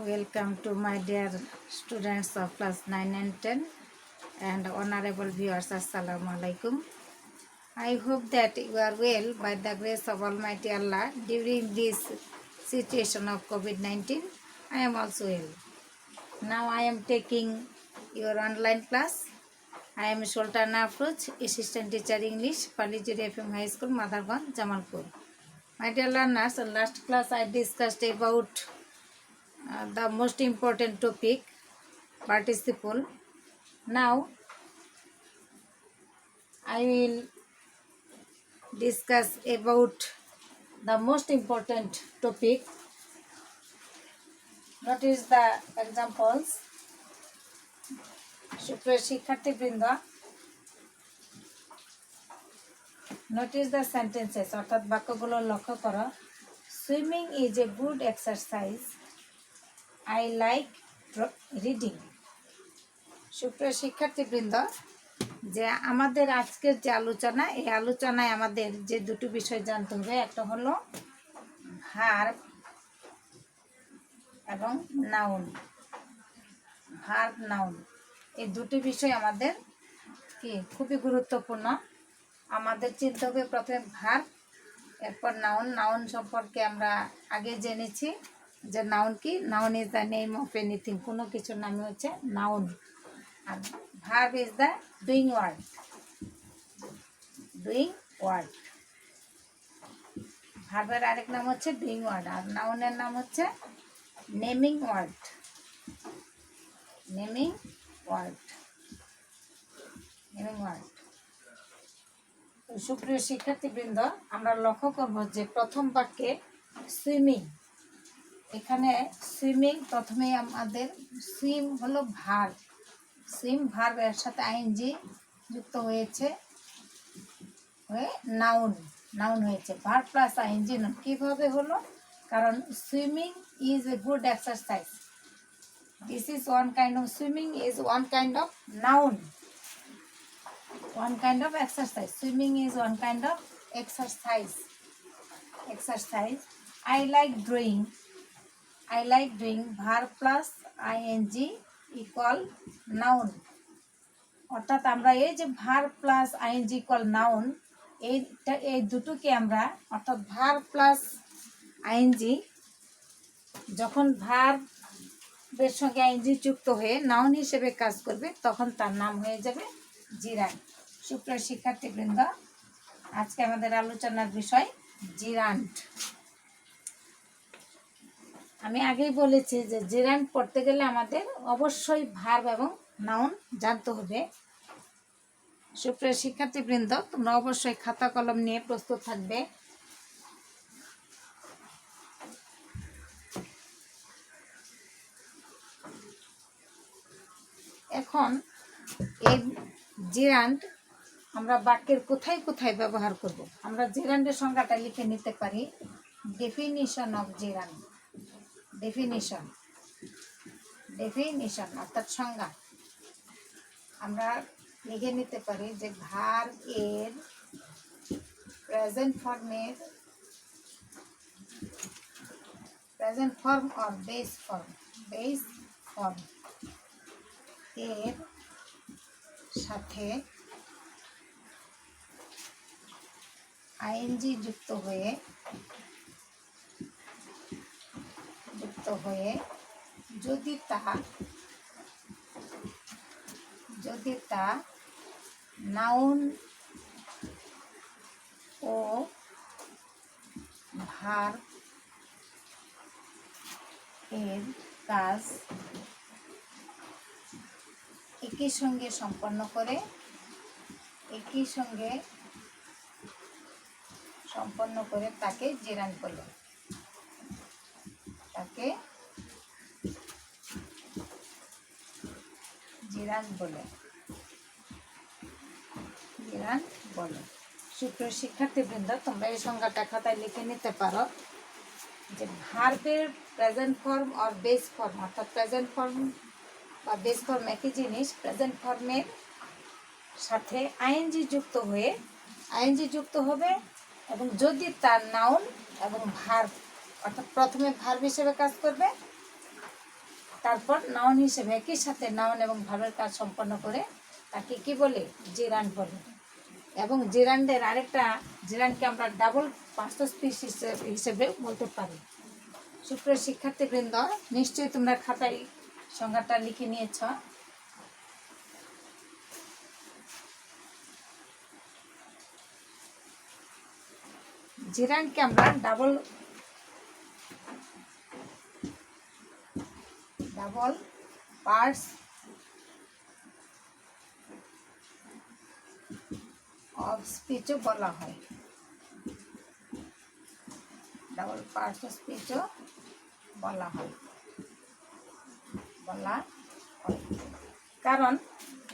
Welcome to my dear students of class 9 and 10 and honorable viewers. Assalamu alaikum. I hope that you are well by the grace of Almighty Allah during this situation of COVID-19. I am also well. Now I am taking your online class. I am Sultana Afroz, Assistant Teacher English, Palijuri FM High School, Madharganj, Jamalpur. My dear learners, in last class I discussed about the most important topic, participle. Now I will discuss about the most important topic. Notice the examples. সুপ্রিয় শিক্ষার্থীবৃন্দ, notice the sentences অর্থাৎ বাক্যগুলো লক্ষ্য করো। Swimming is a good exercise. I like reading. সুপ্রিয় শিক্ষার্থীবৃন্দ, যে আমাদের আজকের যে আলোচনা, এই আলোচনায় আমাদের যে দুটো বিষয় জানতে হবে, একটা হলো ভার্ব এবং নাউন। ভার্ব নাউন এই দুটি বিষয় আমাদের কি খুবই গুরুত্বপূর্ণ। আমাদের চিনতে হবে প্রথমে ভার্ব, এরপর নাউন। নাউন সম্পর্কে আমরা আগে জেনেছি যে নাউন কি, noun is the name of anything, কোনো কিছুর নামে হচ্ছে নাউন। আর verb is the doing word. Doing word, ভার্বের আরেক নাম হচ্ছে ডুইং ওয়ার্ড, আর নাউনের নাম হচ্ছে naming word. Naming word, naming word. সুপ্রিয় শিক্ষার্থীবৃন্দ, আমরা লক্ষ্য করব যে প্রথম বাক্যে সুইমিং, এখানে সুইমিং প্রথমে আমাদের সুইম হলো ভার্ব। সুইম ভার্ব, এর সাথে আইএনজি যুক্ত হয়েছে, হয়ে নাউন, নাউন হয়েছে। ভার্ব প্লাস আইএনজি নাউন কীভাবে হলো? কারণ swimming is a good exercise. This is one kind of swimming is one kind of noun, one kind of exercise. Swimming is one kind of exercise. Exercise. I like drawing. I like doing, verb plus ing equal noun. অর্থাৎ আমরা এই যে verb plus ING equal noun, এই দুটোকে আমরা, অর্থাৎ verb plus ING যখন ভার্বের সঙ্গে আইএনজি যুক্ত হয়ে নাউন হিসেবে কাজ করবে, তখন তার নাম হয়ে যাবে জিরান্ড। সুপ্রিয় শিক্ষার্থীবৃন্দ, আজকে আমাদের আলোচনার বিষয় জিরান্ড। আমি আগেই বলেছি যে জিরান্ড পড়তে গেলে আমাদের অবশ্যই ভার্ব এবং নাউন জানতে হবে। সুপ্রিয় শিক্ষার্থীবৃন্দ, তোমরা অবশ্যই খাতা কলম নিয়ে প্রস্তুত থাকবে। এখন এই জিরান্ড আমরা বাক্যের কোথায় কোথায় ব্যবহার করব? আমরা জিরান্ডের সংজ্ঞাটা লিখে নিতে পারি। ডেফিনিশন অফ জিরান্ড, ডেফিনিশন, ডেফিনিশন অর্থাৎ সংজ্ঞা আমরা লিখে নিতে পারি যে ভার্ব এর প্রেজেন্ট ফর্মের, present form or base form, base form এর সাথে আইএনজি যুক্ত হয়ে যদি তা নাউন ও ভার্ব এর কাজ একই সঙ্গে সম্পন্ন করে, তাকে জিরান্ড বলে। তাকে জিরান্ড বলে, জিরান্ড বলে। সুপ্রিয় শিক্ষার্থীবৃন্দ, তোমরা এই সংজ্ঞাটা খাতায় লিখে নিতে পারো যে ভার্বের প্রেজেন্ট ফর্ম আর বেস ফর্ম, অর্থাৎ প্রেজেন্ট ফর্ম বা বেস ফর্ম একই জিনিস। প্রেজেন্ট ফর্মের সাথে আইএনজি যুক্ত হবে এবং যদি তার নাউন এবং ভার্ব, অর্থাৎ প্রথমে ভার্ব হিসেবে কাজ করবে, তারপর নাউন হিসেবে একই সাথে নাউন এবং ভার্বের কাজ সম্পন্ন করে তাকে কি বলে? জেরান্ড বলে। এবং জেরান্ডের আরেকটা, জেরান্ডকে আমরা ডাবল পার্টস স্পিচ হিসেবে বলতে পারি। সুপ্রিয় শিক্ষার্থীবৃন্দ, নিশ্চয়ই তোমরা খাতায় সংজ্ঞাটা লিখে নিয়েছ। জেরান্ডকে আমরা ডাবল পার্টস অফ স্পিচও বলা হয়। ডাবল পার্টস অফ স্পিচও বলা হয়। কারণ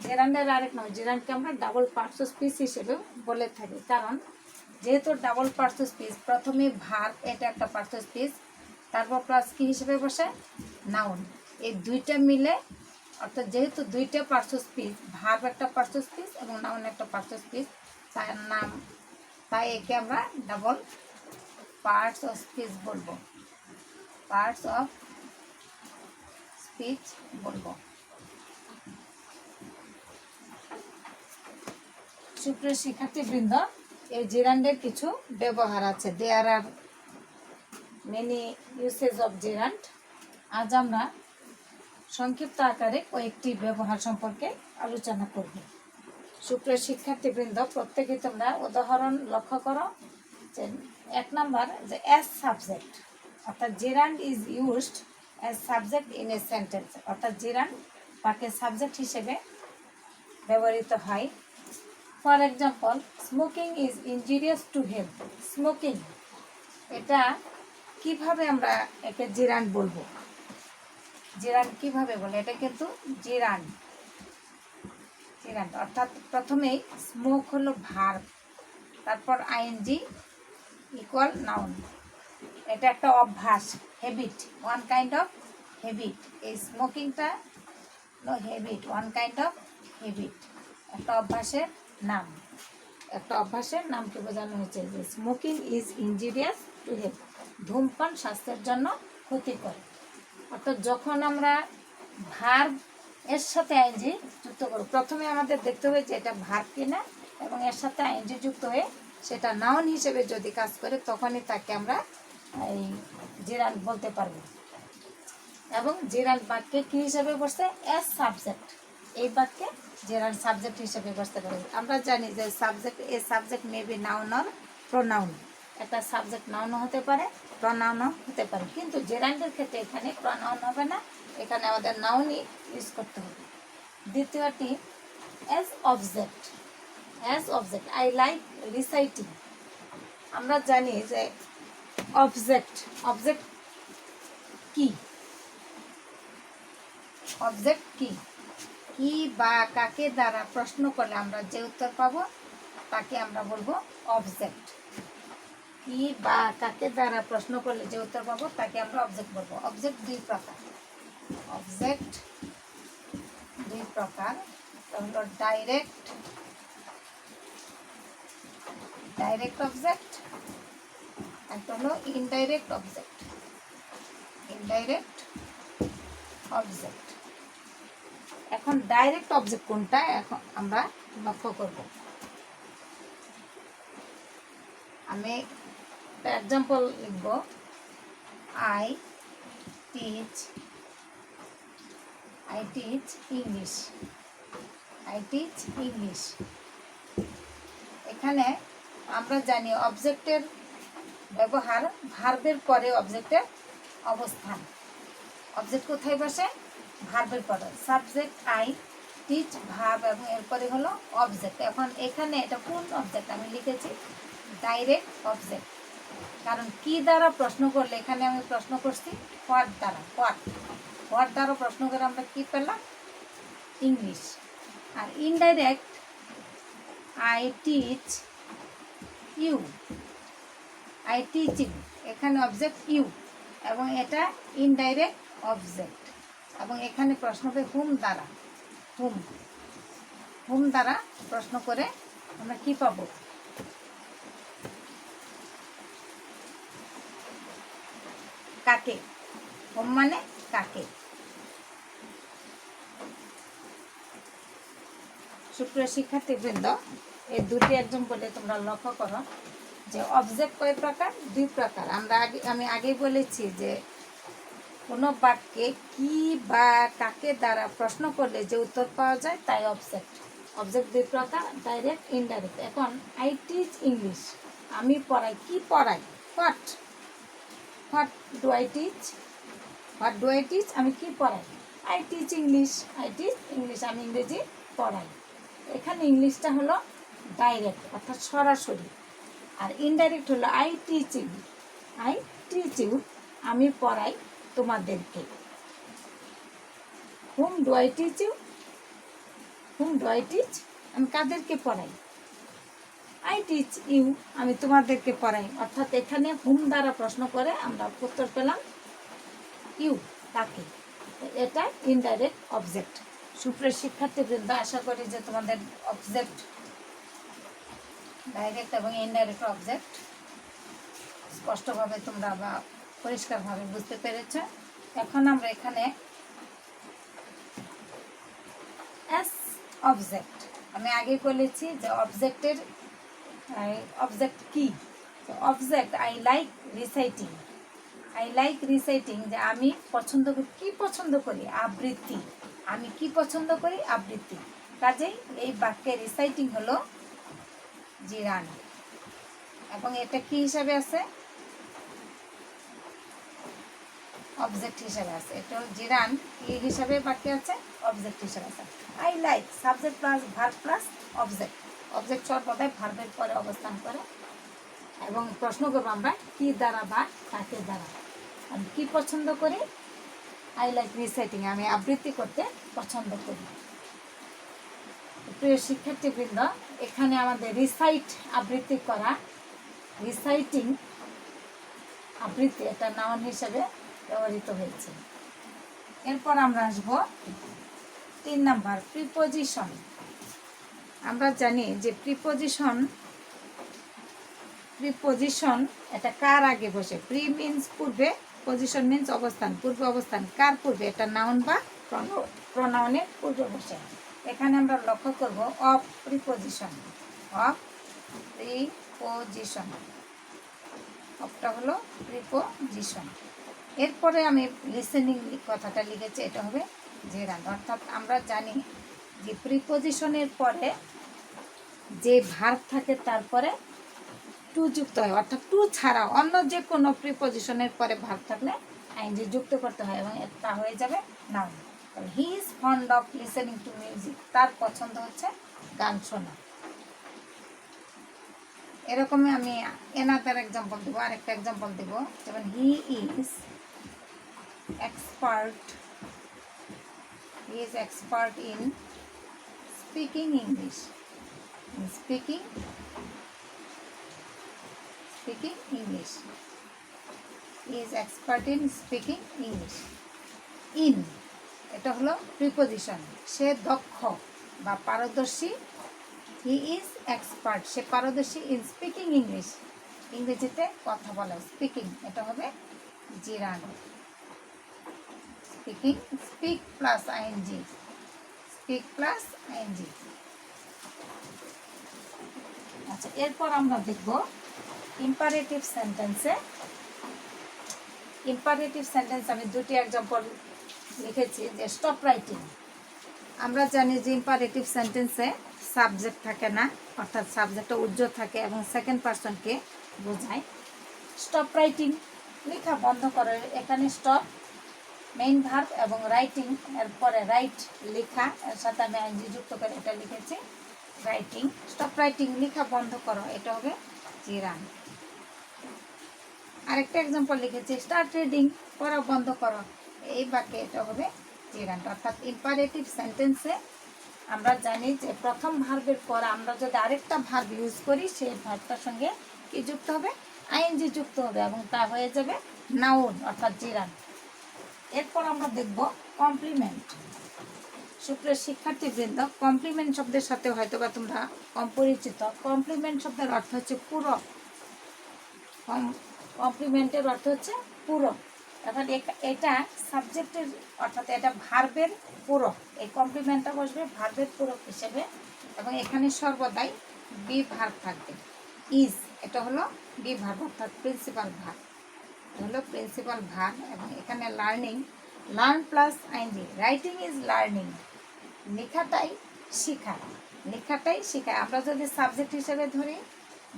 জেরান্ডের আরেক নাম, জেরান্ডকে আমরা ডাবল পার্টস অফ স্পিচ হিসেবে বলে থাকি। কারণ যেহেতু ডাবল পার্টস অফ স্পিচ, প্রথমে ভার্ব, এটা একটা পার্টস অফ স্পিচ, তারপর প্লাস কি হিসেবে বসে? নাউন। এই দুইটা মিলে, অর্থাৎ যেহেতু দুইটা পার্টস অফ স্পিচ, ভার্ব একটা পার্টস অফ স্পিচ এবং নাউন একটা পার্টস অফ স্পিচ, তাই একে আমরা ডাবল পার্টস অফ স্পিচ বলবো। পার্টস অফ স্পিচ বলবো। সুপ্রিয় শিক্ষার্থীবৃন্দ, এই জেরান্ডের কিছু ব্যবহার আছে। There are many usage of gerund. আজ আমরা সংক্ষিপ্ত আকারে কয়েকটি ব্যবহার সম্পর্কে আলোচনা করব। সুপ্রিয় শিক্ষার্থীবৃন্দ, প্রত্যেকে তোমরা উদাহরণ লক্ষ্য করো। যে 1 নম্বর, যে অ্যাজ সাবজেক্ট, অর্থাৎ gerund is used as subject in a sentence, অর্থাৎ জেরান্ড বাক্যে সাবজেক্ট হিসেবে ব্যবহৃত হয়। For example, smoking is injurious to health. Smoking, এটা কিভাবে আমরা একে জেরান্ড বলবো? জেরান্ড কিভাবে বলে? এটা কিন্তু জেরান্ড, অর্থাৎ প্রথমেই স্মোক হলো ভার্ব, তারপর আইএনজি ইকুয়াল নাউন। এটা একটা অভ্যাস, habit, one kind of habit. এই স্মোকিংটা হলো habit, one kind of habit, একটা অভ্যাসের নাম। একটা অভ্যাসের নামকে বোঝানো হয়েছে যে smoking is injurious to health, ধূমপান স্বাস্থ্যের জন্য ক্ষতিকর। অর্থাৎ যখন আমরা ভার্ব এর সাথে আইএনজি যুক্ত করব, প্রথমে আমাদের দেখতে হবে যে এটা ভার্ব কিনা, এবং এর সাথে আইএনজি যুক্ত হয়ে সেটা নাউন হিসেবে যদি কাজ করে, তখনই তাকে আমরা এই জেরান্ড বলতে পারবো। এবং জেরান্ড বাক্যে কী হিসেবে বসছে? As subject. এই বাক্যে জেরান্ড সাবজেক্ট হিসেবে বসতে পারে। আমরা জানি যে subject may be noun or pronoun. একটা সাবজেক্ট নাউনও হতে পারে, প্রোনাউনও হতে পারে, কিন্তু জেরান্ডের ক্ষেত্রে এখানে প্রোনাউন হবে না, এখানে আমাদের নাউনই ইউজ করতে হবে। দ্বিতীয়টি as object. I like reciting. আমরা জানি যে অবজেক্ট কি? অবজেক্ট কি বা কাকে দ্বারা প্রশ্ন করলে আমরা যে উত্তর পাবো তাকে আমরা বলবো অবজেক্ট। কি বা কাকে দ্বারা প্রশ্ন করলে যে উত্তর পাবো তাকে আমরা অবজেক্ট বলবো। অবজেক্ট দুই প্রকার। হলো ডাইরেক্ট অবজেক্ট, একটা হলো ইনডাইরেক্ট অবজেক্ট। এখন ডাইরেক্ট অবজেক্ট কোনটা, এখন আমরা লক্ষ্য করব। আমি এক্সাম্পল লিখব, আই টিচ ইংলিশ। এখানে আমরা জানি অবজেক্টের ব্যবহার, ভার্বের পরে অবজেক্টের অবস্থান। অবজেক্ট কোথায় বসে? ভার্বের পরে। সাবজেক্ট আই, টিচ ভার্ব, এবং এরপরে হলো অবজেক্ট। এখন এখানে এটা কোন অবজেক্ট? আমি লিখেছি ডাইরেক্ট অবজেক্ট। কারণ কি দ্বারা প্রশ্ন করলে, এখানে আমি প্রশ্ন করছি হোয়াট দ্বারা। হোয়াট দ্বারা প্রশ্ন করে আমরা কি পেলাম? ইংলিশ। আর ইনডাইরেক্ট আই টিচ ইউ, এখানে অবজেক্ট ইউ, এবং এটা ইনডাইরেক্ট অবজেক্ট। এবং এখানে প্রশ্ন হবে হুম দ্বারা প্রশ্ন করে আমরা কি পাবো? কাকে। হুম মানে কাকে। সুপ্রিয় শিক্ষার্থীবৃন্দ, এই দুটি এক্সাম্পলে তোমরা লক্ষ্য করো যে অবজেক্ট কয় প্রকার? দুই প্রকার। আমি আগেই বলেছি যে কোনো বাক্যে কি বা কাকে দ্বারা প্রশ্ন করলে যে উত্তর পাওয়া যায় তাই অবজেক্ট। অবজেক্ট দুই প্রকার, ডাইরেক্ট, ইনডাইরেক্ট। এখন আই টিচ ইংলিশ, আমি পড়াই। কি পড়াই? What what do I teach? What do I teach? আমি কি পড়াই? I teach English. I teach English, আমি ইংরেজি পড়াই। এখানে ইংলিশটা হলো ডাইরেক্ট অর্থাৎ সরাসরি, আর ইনডাইরেক্ট হলো I teach you. I teach you, আমি পড়াই তোমাদেরকে। Whom do I teach you? Whom do I teach? আমি কাদেরকে পড়াই? আই টিচ ইউ, আমি তোমাদেরকে পড়াই। অর্থাৎ এখানে হুম দ্বারা প্রশ্ন করে আমরা উত্তর পেলাম ইউ, তাকে। এটা ইনডাইরেক্ট অবজেক্ট। সুপ্রিয় শিক্ষার্থীবৃন্দ, আশা করি যে তোমাদের অবজেক্ট, ডাইরেক্ট এবং ইনডাইরেক্ট অবজেক্ট স্পষ্টভাবে তোমরা বা পরিষ্কারভাবে বুঝতে পেরেছ। এখন আমরা এখানে অ্যাস অবজেক্ট, আমি আগে বলেছি যে অবজেক্টের অবজেক্ট কি? Object I like reciting. I like reciting, যে আমি পছন্দ করি। কি পছন্দ করি? আবৃত্তি। আমি কি পছন্দ করি? আবৃত্তি। কাজেই এই বাক্যে রিসাইটিং হলো জিরান, এবং এটা কি হিসাবে আছে? অবজেক্ট হিসাবে আছে। এটা জিরান কি হিসাবে বাক্যে আছে? অবজেক্ট হিসাবে আছে। I like subject plus verb plus object. Object সর্বদাই ভার্বের পরে অবস্থান করে, এবং প্রশ্ন করবো আমরা কি দ্বারা বা কাকে দ্বারা। আমি কি পছন্দ করি? আই লাইক রিসাইটিং, আমি আবৃত্তি করতে পছন্দ করি। প্রিয় শিক্ষার্থীবৃন্দ, এখানে আমাদের রিসাইট আবৃত্তি করা, রিসাইটিং আবৃত্তি, এটা নাউন হিসেবে ব্যবহৃত হয়েছে। এরপর আমরা আসব 3 নাম্বার, প্রিপোজিশন। আমরা জানি যে প্রিপোজিশন এটা কার আগে বসে? প্রি মিন্স পূর্বে, পজিশন মিন্স অবস্থান, পূর্বে অবস্থান। কার পূর্বে? এটা নাউন বা প্রনাউনের পূর্বে বসে। এখানে আমরা লক্ষ্য করব অফ প্রিপোজিশন। অফ প্রিপোজিশন, অফটা হলো প্রিপোজিশন। এরপরে আমি লিসেনিং কথাটা লিখেছি, এটা হবে জেরান্ড। অর্থাৎ আমরা জানি যে প্রিপোজিশনের পরে যে ভার্ব থাকে তারপরে টু যুক্ত হয়, অর্থাৎ টু ছাড়া অন্য যে কোনো প্রিপোজিশনের পরে ভার্ব থাকলে আইএনজি যুক্ত করতে হয়, এবং তা হয়ে যাবে noun. He is fond of listening to music, তার পছন্দ হচ্ছে গান শোনা। এরকমই আমি এনাদার এক্সাম্পল দেবো, আরেকটা এক্সাম্পল দেবো, যেমন he is expert in speaking English. Speaking English, is expert in speaking English. In, এটা হলো প্রিপোজিশন, সে দক্ষ বা পারদর্শী। হি ইজ এক্সপার্ট, সে পারদর্শী ইন স্পিকিং ইংলিশ, ইংরেজিতে কথা বলা। স্পিকিং, এটা হবে gerund. Speaking, speak plus ING, speak plus ING. আচ্ছা, এরপর আমরা দেখব ইম্পারেটিভ সেন্টেন্সে। ইম্পারেটিভ সেন্টেন্স আমি দুটি এক্সাম্পল লিখেছি, যে স্টপ রাইটিং। আমরা জানি যে ইম্পারেটিভ সেন্টেন্সে সাবজেক্ট থাকে না, অর্থাৎ সাবজেক্টটা উজ্জ্বল থাকে এবং সেকেন্ড পারসনকে বোঝায়। স্টপ রাইটিং, লেখা বন্ধ করো। এখানে স্টপ মেইন ভার্ব, এবং রাইটিং এর পরে রাইট, লেখা, এর সাথে আমি আইনজি যুক্ত করে এটা লিখেছি রাইটিং। স্টপ রাইটিং, লেখা বন্ধ করো, এটা হবে জিরান। আরেকটা এক্সাম্পল লিখেছি স্টার্ট রিডিং, পড়া বন্ধ করো, এই বাক্যে এটা হবে জিরান। অর্থাৎ ইম্পারেটিভ সেন্টেন্সে আমরা জানি যে প্রথম ভার্বের পর আমরা যদি আরেকটা ভার্ব ইউজ করি, সেই ভার্বটার সঙ্গে কি যুক্ত হবে? আইএনজি যুক্ত হবে, এবং তা হয়ে যাবে নাউন, অর্থাৎ জিরান। এরপর আমরা দেখব কমপ্লিমেন্ট। সুপ্রিয় শিক্ষার্থীবৃন্দ, কমপ্লিমেন্ট শব্দের সাথে হয়তো বা তোমরা কম পরিচিত। কমপ্লিমেন্ট শব্দের অর্থ হচ্ছে পূরক। কমপ্লিমেন্টের অর্থ হচ্ছে পূরক, অর্থাৎ এটা সাবজেক্টের, অর্থাৎ এটা ভার্বের পূরক। এই কমপ্লিমেন্টটা বসবে ভার্বের পূরক হিসেবে, এবং এখানে সর্বদাই বি ভার্ব থাকবে। ইজ এটা হলো বি ভার্ব অর্থাৎ প্রিন্সিপাল ভার্ব, এটা হলো প্রিন্সিপাল ভার্ব। এবং এখানে learning, learn plus ING, writing is learning, লেখাটাই শেখা, লেখাটাই শেখায়। আমরা যদি সাবজেক্ট হিসেবে ধরি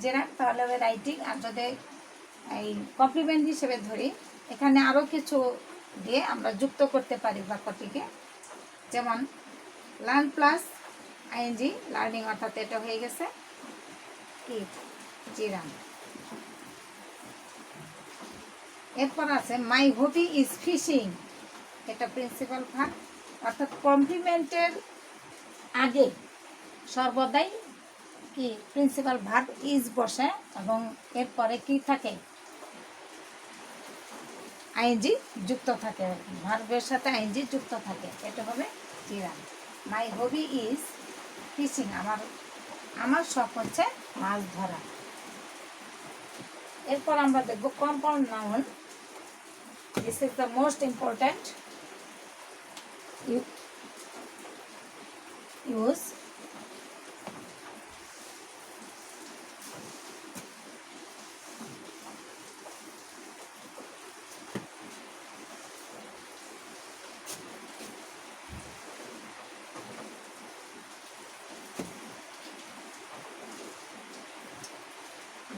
জেরান তাহলে হবে রাইটিং, আর যদি এই কমপ্লিমেন্ট হিসেবে ধরি এখানে আরও কিছু দিয়ে আমরা যুক্ত করতে পারি বাক্যটিকে। যেমন লার্ন প্লাস আইএনজি লার্নিং, অর্থাৎ এটা হয়ে গেছে কি জিরান। এরপর আছে মাই হবি ইজ ফিশিং, এটা প্রিন্সিপাল ভার্ব অর্থাৎ কমপ্লিমেন্টের আগে সর্বদাই কি প্রিন্সিপাল ভার্ব ইজ বসে এবং এরপরে কি থাকে আইএনজি যুক্ত থাকে, ভার্বের সাথে আইএনজি যুক্ত থাকে, এটা হবে জিরান। মাই হবি ইজ ফিশিং, আমার শখ হচ্ছে মাছ ধরা। এরপর আমরা দেখব compound noun. This is the most important use.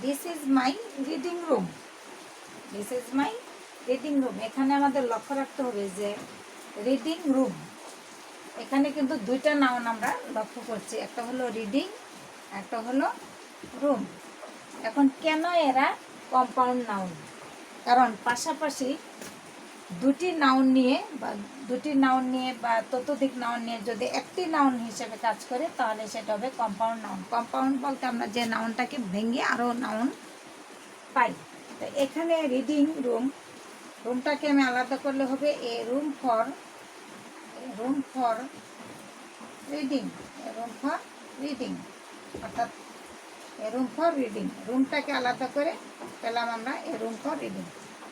This is my reading room, this is my reading room. এখানে আমাদের লক্ষ্য রাখতে হবে যে রিডিং রুম, এখানে কিন্তু দুইটা নাউন আমরা লক্ষ্য করছি, একটা হলো রিডিং, একটা হলো রুম। এখন কেন এরা কম্পাউন্ড নাউন? কারণ পাশাপাশি দুটি নাউন নিয়ে বা ততোধিক নাউন নিয়ে যদি একটি নাউন হিসেবে কাজ করে তাহলে সেটা হবে কম্পাউন্ড নাউন। কম্পাউন্ড বলতে আমরা যে নাউনটাকে ভেঙে আরও নাউন পাই। তো এখানে রিডিং রুম, রুমটাকে আমি আলাদা করলে হবে a room for reading, room for reading, অর্থাৎ এ রুম ফর রিডিং, রুমটাকে আলাদা করে পেলাম আমরা এ রুম ফর রিডিং।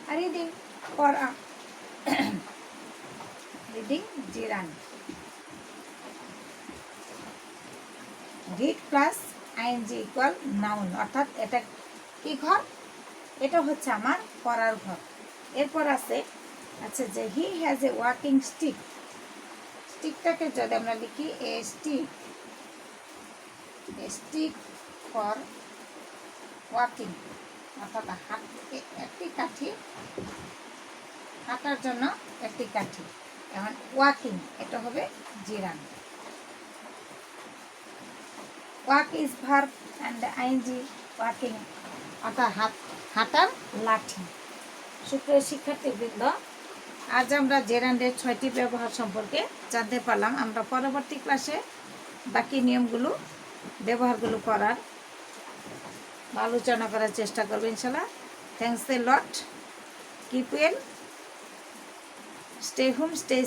আর রিডিং পড়া, reading gerund. Read plus ING equal noun, অর্থাৎ এটা কি ঘর? এটা হচ্ছে আমার পড়ার ঘর। এরপর আছে আচ্ছা যে he has a walking stick, স্টিকটাকে যদি আমরা লিখি এ স্টিক ফর ওয়াকিং, অর্থাৎ একটি কাঠি, হাঁটার জন্য একটি কাঠি। এখন ওয়াকিং এটা হবে gerund. Walk is verb and ING walking, অর্থাৎ হাঁটার লাঠি। সুপ্রিয় শিক্ষার্থীবৃন্দ, আজ আমরা জেরান্ডের 6টি ব্যবহার সম্পর্কে জানতে পারলাম। আমরা পরবর্তী ক্লাসে বাকি নিয়মগুলো, ব্যবহারগুলো করার আলোচনা করার চেষ্টা করবো ইনশাল্লাহ। Thanks a lot, keep well, stay home, stay